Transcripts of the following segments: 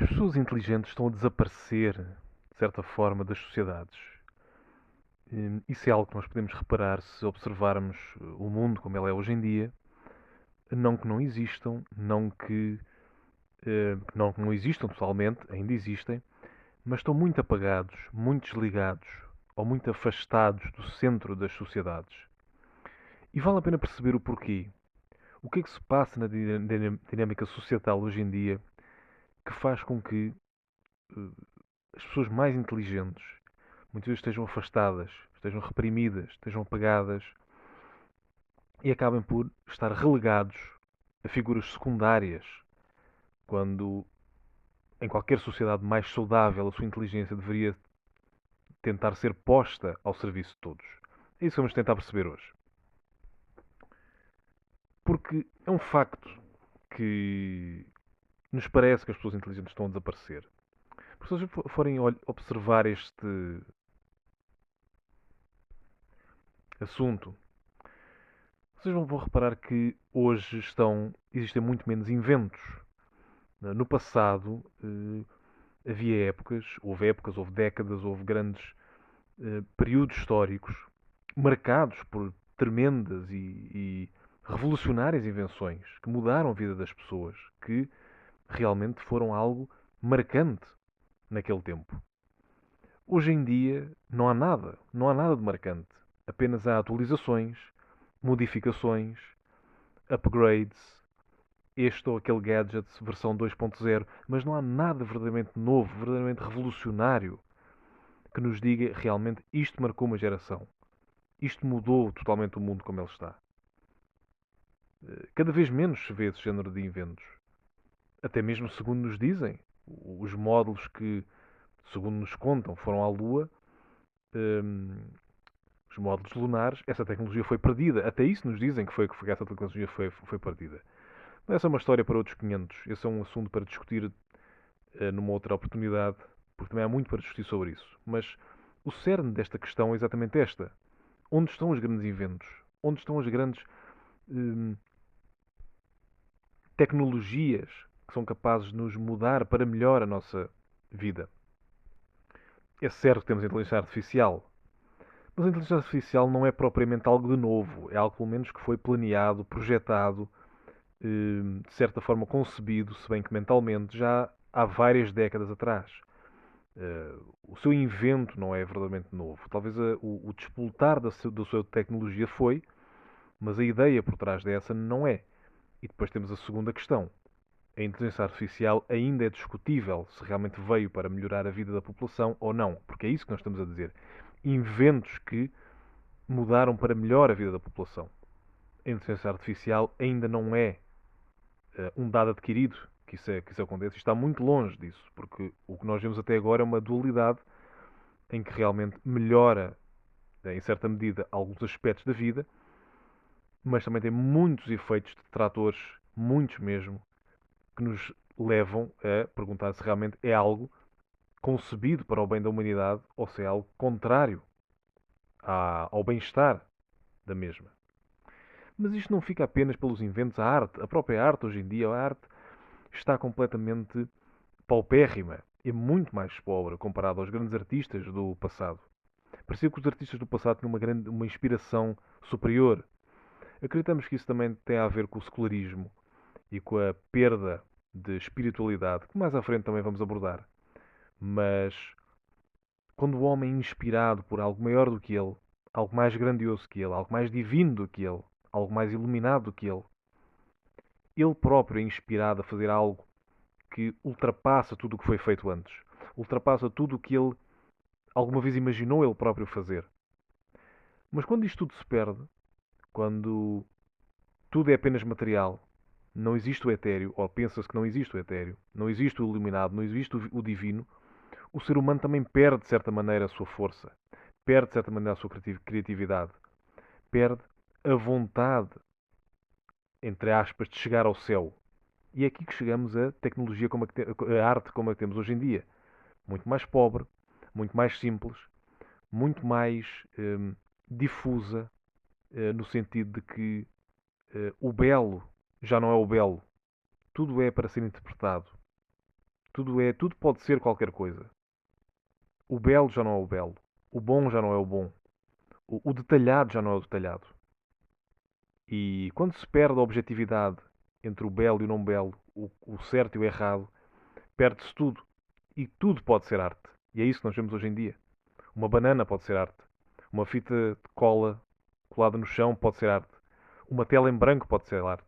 As pessoas inteligentes estão a desaparecer, de certa forma, das sociedades. Isso é algo que nós podemos reparar se observarmos o mundo como ele é hoje em dia. Não que não existam, não que não existam totalmente, ainda existem, mas estão muito apagados, muito desligados ou muito afastados do centro das sociedades. E vale a pena perceber o porquê. O que é que se passa na dinâmica societal hoje em dia que faz com que eh, as pessoas mais inteligentes muitas vezes estejam afastadas, estejam reprimidas, estejam apagadas e acabem por estar relegados a figuras secundárias, quando em qualquer sociedade mais saudável a sua inteligência deveria tentar ser posta ao serviço de todos. É isso que vamos tentar perceber hoje. Porque é um facto que nos parece que as pessoas inteligentes estão a desaparecer. Porque se vocês forem observar este assunto, vocês vão reparar que hoje existem muito menos inventos. No passado, havia épocas, houve décadas, houve grandes períodos históricos marcados por tremendas e revolucionárias invenções que mudaram a vida das pessoas, que realmente foram algo marcante naquele tempo. Hoje em dia não há nada de marcante. Apenas há atualizações, modificações, upgrades, este ou aquele gadget versão 2.0, mas não há nada verdadeiramente novo, verdadeiramente revolucionário que nos diga realmente isto marcou uma geração. Isto mudou totalmente o mundo como ele está. Cada vez menos se vê esse género de inventos. Até mesmo segundo nos dizem, os módulos que, segundo nos contam, foram à Lua, hum, os módulos lunares, essa tecnologia foi perdida. Até isso nos dizem que essa tecnologia foi perdida. Mas essa é uma história para outros 500. Esse é um assunto para discutir numa outra oportunidade, porque também há muito para discutir sobre isso. Mas o cerne desta questão é exatamente esta. Onde estão os grandes inventos? Onde estão as grandes hum, tecnologias que são capazes de nos mudar para melhor a nossa vida? É certo que temos a inteligência artificial, mas a inteligência artificial não é propriamente algo de novo. É algo, pelo menos, que foi planeado, projetado, de certa forma concebido, se bem que mentalmente, já há várias décadas atrás. O seu invento não é verdadeiramente novo. Talvez o despoltar da sua tecnologia foi, mas a ideia por trás dessa não é. E depois temos a segunda questão. A inteligência artificial ainda é discutível se realmente veio para melhorar a vida da população ou não, porque é isso que nós estamos a dizer. Inventos que mudaram para melhor a vida da população. A inteligência artificial ainda não é um dado adquirido que isso aconteça. Está muito longe disso, porque o que nós vemos até agora é uma dualidade em que realmente melhora, em certa medida, alguns aspectos da vida, mas também tem muitos efeitos detratores, muitos mesmo, que nos levam a perguntar se realmente é algo concebido para o bem da humanidade ou se é algo contrário ao bem-estar da mesma. Mas isto não fica apenas pelos inventos, a própria arte hoje em dia, a arte está completamente paupérrima e muito mais pobre comparado aos grandes artistas do passado. Parecia que os artistas do passado tinham uma inspiração superior. Acreditamos que isso também tem a ver com o secularismo e com a perda de espiritualidade, que mais à frente também vamos abordar. Mas quando o homem é inspirado por algo maior do que ele, algo mais grandioso que ele, algo mais divino do que ele, algo mais iluminado do que ele próprio é inspirado a fazer algo que ultrapassa tudo o que foi feito antes, ultrapassa tudo o que ele alguma vez imaginou ele próprio fazer. Mas quando isto tudo se perde, quando tudo é apenas material, não existe o etéreo, ou pensa-se que não existe o etéreo, não existe o iluminado, não existe o divino, o ser humano também perde, de certa maneira, a sua força, perde, de certa maneira, a sua criatividade, perde a vontade, entre aspas, de chegar ao céu. E é aqui que chegamos à tecnologia, a arte como a que temos hoje em dia. Muito mais pobre, muito mais simples, muito mais difusa, no sentido de que o belo já não é o belo. Tudo é para ser interpretado. Tudo pode ser qualquer coisa. O belo já não é o belo. O bom já não é o bom. O detalhado já não é o detalhado. E quando se perde a objetividade entre o belo e o não belo, o certo e o errado, perde-se tudo. E tudo pode ser arte. E é isso que nós vemos hoje em dia. Uma banana pode ser arte. Uma fita de cola colada no chão pode ser arte. Uma tela em branco pode ser arte.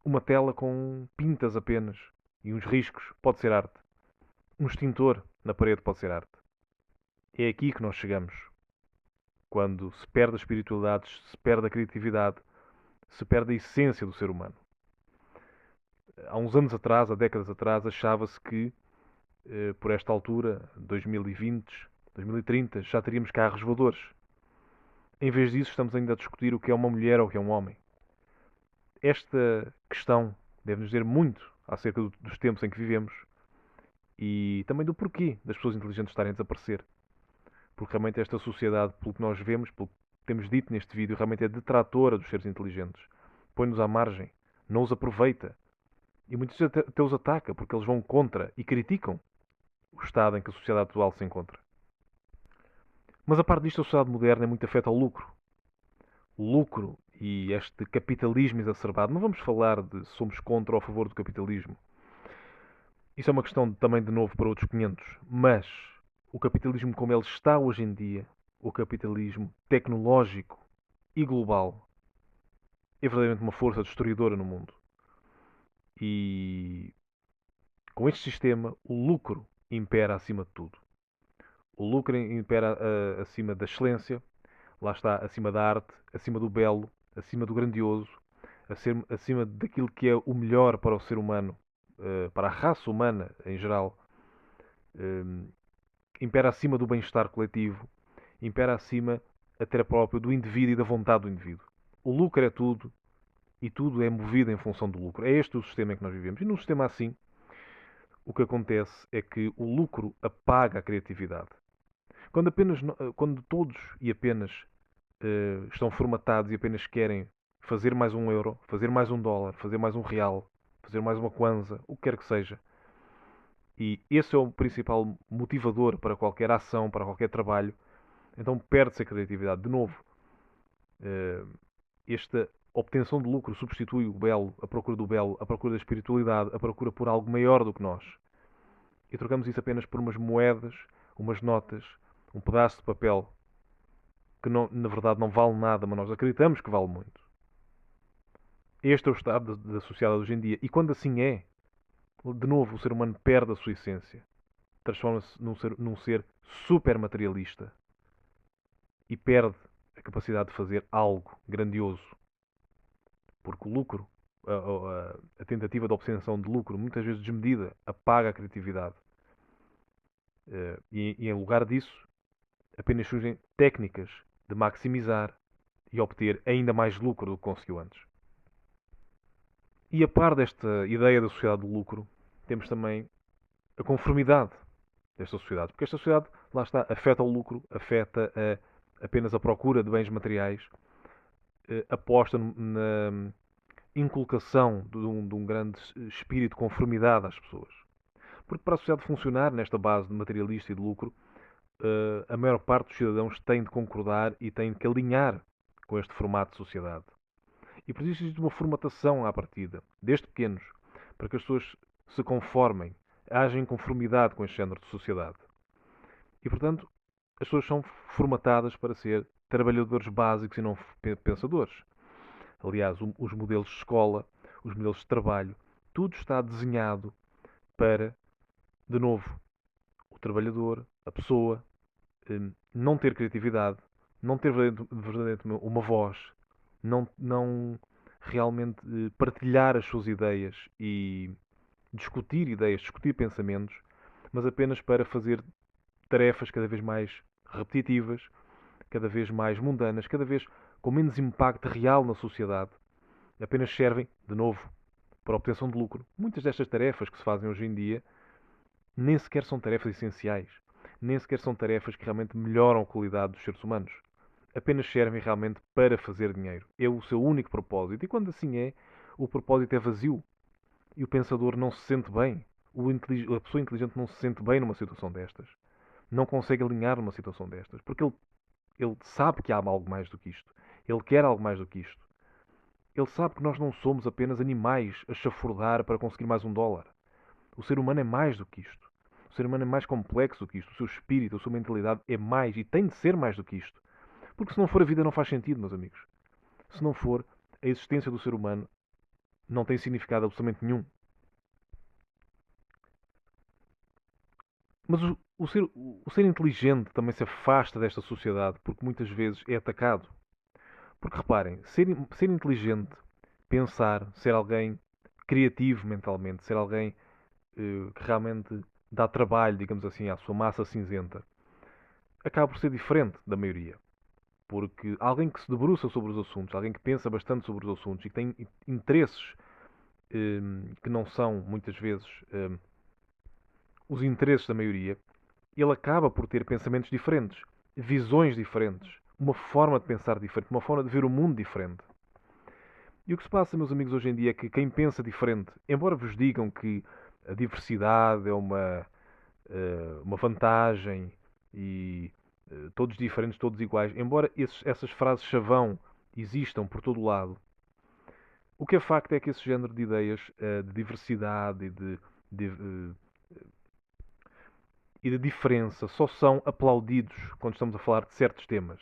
Uma tela com pintas apenas e uns riscos pode ser arte. Um extintor na parede pode ser arte. É aqui que nós chegamos. Quando se perde a espiritualidade, se perde a criatividade, se perde a essência do ser humano. Há uns anos atrás, há décadas atrás, achava-se que, por esta altura, 2020, 2030, já teríamos carros voadores. Em vez disso, estamos ainda a discutir o que é uma mulher ou o que é um homem. Esta questão deve-nos dizer muito acerca dos tempos em que vivemos e também do porquê das pessoas inteligentes estarem a desaparecer. Porque realmente esta sociedade, pelo que nós vemos, pelo que temos dito neste vídeo, realmente é detratora dos seres inteligentes. Põe-nos à margem, não os aproveita. E muitos vezes até os ataca, porque eles vão contra e criticam o estado em que a sociedade atual se encontra. Mas a parte disto, a sociedade moderna é muito afeta ao lucro. O lucro e este capitalismo exacerbado. Não vamos falar de somos contra ou a favor do capitalismo. Isso é uma questão também de novo para outros 500. Mas o capitalismo como ele está hoje em dia, o capitalismo tecnológico e global, é verdadeiramente uma força destruidora no mundo. E com este sistema, o lucro impera acima de tudo. O lucro impera acima da excelência, lá está, acima da arte, acima do belo, acima do grandioso, acima daquilo que é o melhor para o ser humano, para a raça humana em geral. Impera acima do bem-estar coletivo, impera acima até próprio do indivíduo e da vontade do indivíduo. O lucro é tudo e tudo é movido em função do lucro. É este o sistema em que nós vivemos. E num sistema assim, o que acontece é que o lucro apaga a criatividade. Quando todos e apenas estão formatados e apenas querem fazer mais um euro, fazer mais um dólar, fazer mais um real, fazer mais uma kwanza, o que quer que seja. E esse é o principal motivador para qualquer ação, para qualquer trabalho. Então perde-se a criatividade. De novo, esta obtenção de lucro substitui o belo, a procura do belo, a procura da espiritualidade, a procura por algo maior do que nós. E trocamos isso apenas por umas moedas, umas notas, um pedaço de papel que não, na verdade não vale nada, mas nós acreditamos que vale muito. Este é o estado da sociedade hoje em dia. E quando assim é, de novo o ser humano perde a sua essência. Transforma-se num ser super materialista. E perde a capacidade de fazer algo grandioso. Porque o lucro, a tentativa de obtenção de lucro, muitas vezes desmedida, apaga a criatividade. E em lugar disso, apenas surgem técnicas de maximizar e obter ainda mais lucro do que conseguiu antes. E a par desta ideia da sociedade do lucro, temos também a conformidade desta sociedade. Porque esta sociedade, lá está, afeta o lucro, afeta apenas a procura de bens materiais, aposta na inculcação de um grande espírito de conformidade às pessoas. Porque para a sociedade funcionar nesta base de materialista e de lucro, a maior parte dos cidadãos tem de concordar e tem de que alinhar com este formato de sociedade. E por isso existe uma formatação à partida, desde pequenos, para que as pessoas se conformem, agem em conformidade com este género de sociedade. E, portanto, as pessoas são formatadas para ser trabalhadores básicos e não pensadores. Aliás, os modelos de escola, os modelos de trabalho, tudo está desenhado para, de novo, o trabalhador, a pessoa, não ter criatividade, não ter verdadeiramente uma voz, não realmente partilhar as suas ideias e discutir ideias, discutir pensamentos, mas apenas para fazer tarefas cada vez mais repetitivas, cada vez mais mundanas, cada vez com menos impacto real na sociedade, apenas servem, de novo, para a obtenção de lucro. Muitas destas tarefas que se fazem hoje em dia nem sequer são tarefas essenciais, nem sequer são tarefas que realmente melhoram a qualidade dos seres humanos. Apenas servem realmente para fazer dinheiro. É o seu único propósito. E quando assim é, o propósito é vazio. E o pensador não se sente bem. A pessoa inteligente não se sente bem numa situação destas. Não consegue alinhar numa situação destas. Porque ele sabe que há algo mais do que isto. Ele quer algo mais do que isto. Ele sabe que nós não somos apenas animais a chafurdar para conseguir mais um dólar. O ser humano é mais do que isto. O ser humano é mais complexo do que isto. O seu espírito, a sua mentalidade é mais e tem de ser mais do que isto. Porque se não for, a vida não faz sentido, meus amigos. Se não for, a existência do ser humano não tem significado absolutamente nenhum. Mas o ser inteligente também se afasta desta sociedade porque muitas vezes é atacado. Porque reparem, ser inteligente, pensar, ser alguém criativo mentalmente, ser alguém que realmente dá trabalho, digamos assim, à sua massa cinzenta, acaba por ser diferente da maioria. Porque alguém que se debruça sobre os assuntos, alguém que pensa bastante sobre os assuntos e que tem interesses que não são, muitas vezes, os interesses da maioria, ele acaba por ter pensamentos diferentes, visões diferentes, uma forma de pensar diferente, uma forma de ver o mundo diferente. E o que se passa, meus amigos, hoje em dia é que quem pensa diferente, embora vos digam que a diversidade é uma vantagem e todos diferentes, todos iguais, embora essas frases chavão existam por todo o lado, o que é facto é que esse género de ideias de diversidade e de diferença só são aplaudidos quando estamos a falar de certos temas.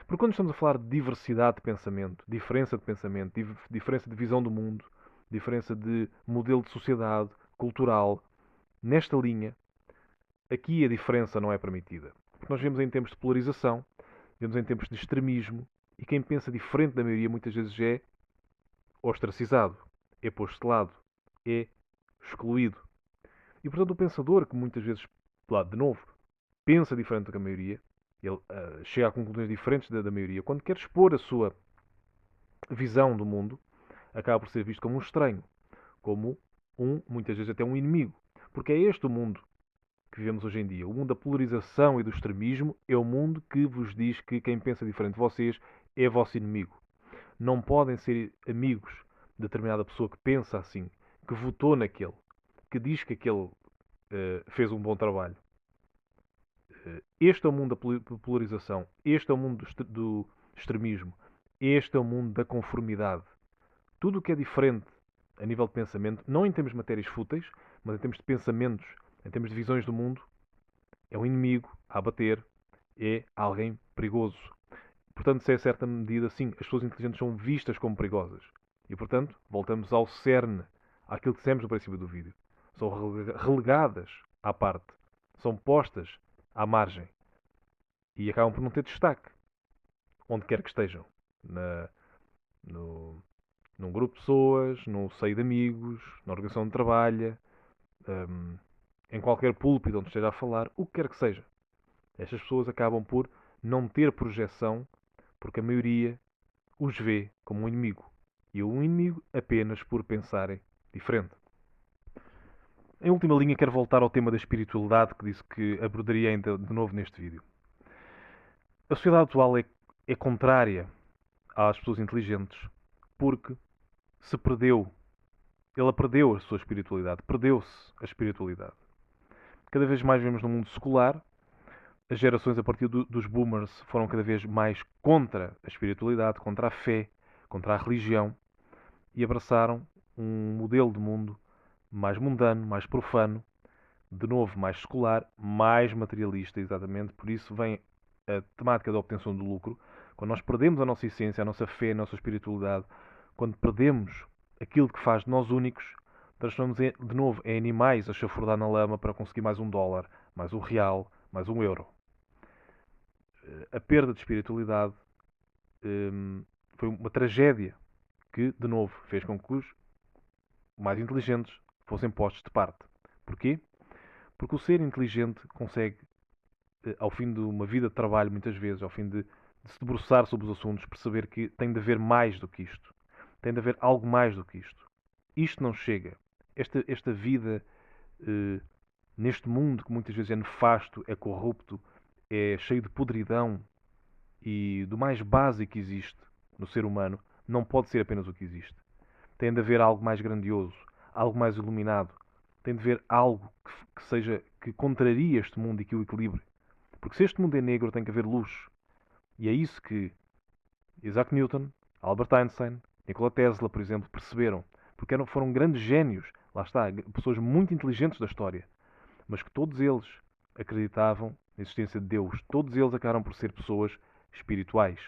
Porque quando estamos a falar de diversidade de pensamento, diferença de visão do mundo, diferença de modelo de sociedade, cultural, nesta linha, aqui a diferença não é permitida. Porque nós vemos em tempos de polarização, vemos em tempos de extremismo, e quem pensa diferente da maioria muitas vezes é ostracizado, é posto de lado, é excluído. E portanto o pensador que muitas vezes, lá de novo, pensa diferente da maioria, ele chega a conclusões diferentes da maioria, quando quer expor a sua visão do mundo, acaba por ser visto como um estranho, como muitas vezes até um inimigo. Porque é este o mundo que vivemos hoje em dia. O mundo da polarização e do extremismo é o mundo que vos diz que quem pensa diferente de vocês é vosso inimigo. Não podem ser amigos de determinada pessoa que pensa assim, que votou naquele, que diz que aquele fez um bom trabalho. Este é o mundo da polarização. Este é o mundo do extremismo. Este é o mundo da conformidade. Tudo o que é diferente a nível de pensamento, não em termos de matérias fúteis, mas em termos de pensamentos, em termos de visões do mundo, é um inimigo a abater, é alguém perigoso. Portanto, se é certa medida, sim, as pessoas inteligentes são vistas como perigosas. E, portanto, voltamos ao cerne, àquilo que dissemos no princípio do vídeo. São relegadas à parte. São postas à margem. E acabam por não ter destaque. Onde quer que estejam. No, num grupo de pessoas, no seio de amigos, na organização de trabalho, em qualquer púlpito onde esteja a falar, o que quer que seja. Estas pessoas acabam por não ter projeção porque a maioria os vê como um inimigo. E um inimigo apenas por pensarem diferente. Em última linha, quero voltar ao tema da espiritualidade que disse que abordaria ainda de novo neste vídeo. A sociedade atual é contrária às pessoas inteligentes porque se perdeu. Ela perdeu a sua espiritualidade. Perdeu-se a espiritualidade. Cada vez mais vemos no mundo secular. As gerações a partir dos boomers foram cada vez mais contra a espiritualidade, contra a fé, contra a religião e abraçaram um modelo de mundo mais mundano, mais profano, de novo mais secular, mais materialista, exatamente. Por isso vem a temática da obtenção do lucro. Quando nós perdemos a nossa essência, a nossa fé, a nossa espiritualidade, quando perdemos aquilo que faz de nós únicos, transformamos de novo em animais a chafurdar na lama para conseguir mais um dólar, mais um real, mais um euro. A perda de espiritualidade foi uma tragédia que, de novo, fez com que os mais inteligentes fossem postos de parte. Porquê? Porque o ser inteligente consegue, ao fim de uma vida de trabalho, muitas vezes, ao fim de se debruçar sobre os assuntos, perceber que tem de haver mais do que isto. Tem de haver algo mais do que isto. Isto não chega. Esta vida, neste mundo que muitas vezes é nefasto, é corrupto, é cheio de podridão e do mais básico que existe no ser humano, não pode ser apenas o que existe. Tem de haver algo mais grandioso, algo mais iluminado. tem de ver algo que contraria este mundo e que o equilibre. Porque se este mundo é negro, tem que haver luz. E é isso que Isaac Newton, Albert Einstein, Nikola Tesla, por exemplo, perceberam. Porque foram grandes génios, lá está, pessoas muito inteligentes da história, mas que todos eles acreditavam na existência de Deus. Todos eles acabaram por ser pessoas espirituais,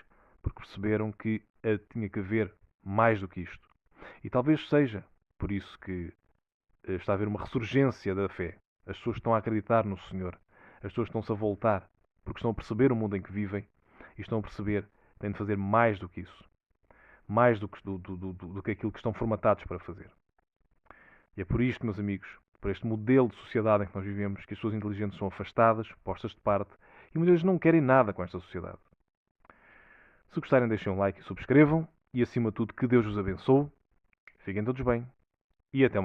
porque perceberam que tinha que haver mais do que isto. E talvez seja por isso que está a haver uma ressurgência da fé. As pessoas estão a acreditar no Senhor. As pessoas estão-se a voltar, porque estão a perceber o mundo em que vivem e estão a perceber que têm de fazer mais do que isso. Mais do que aquilo que estão formatados para fazer. E é por isto, meus amigos, por este modelo de sociedade em que nós vivemos, que as pessoas inteligentes são afastadas, postas de parte, e muitas vezes não querem nada com esta sociedade. Se gostarem, deixem um like e subscrevam, e acima de tudo, que Deus os abençoe. Fiquem todos bem, e até uma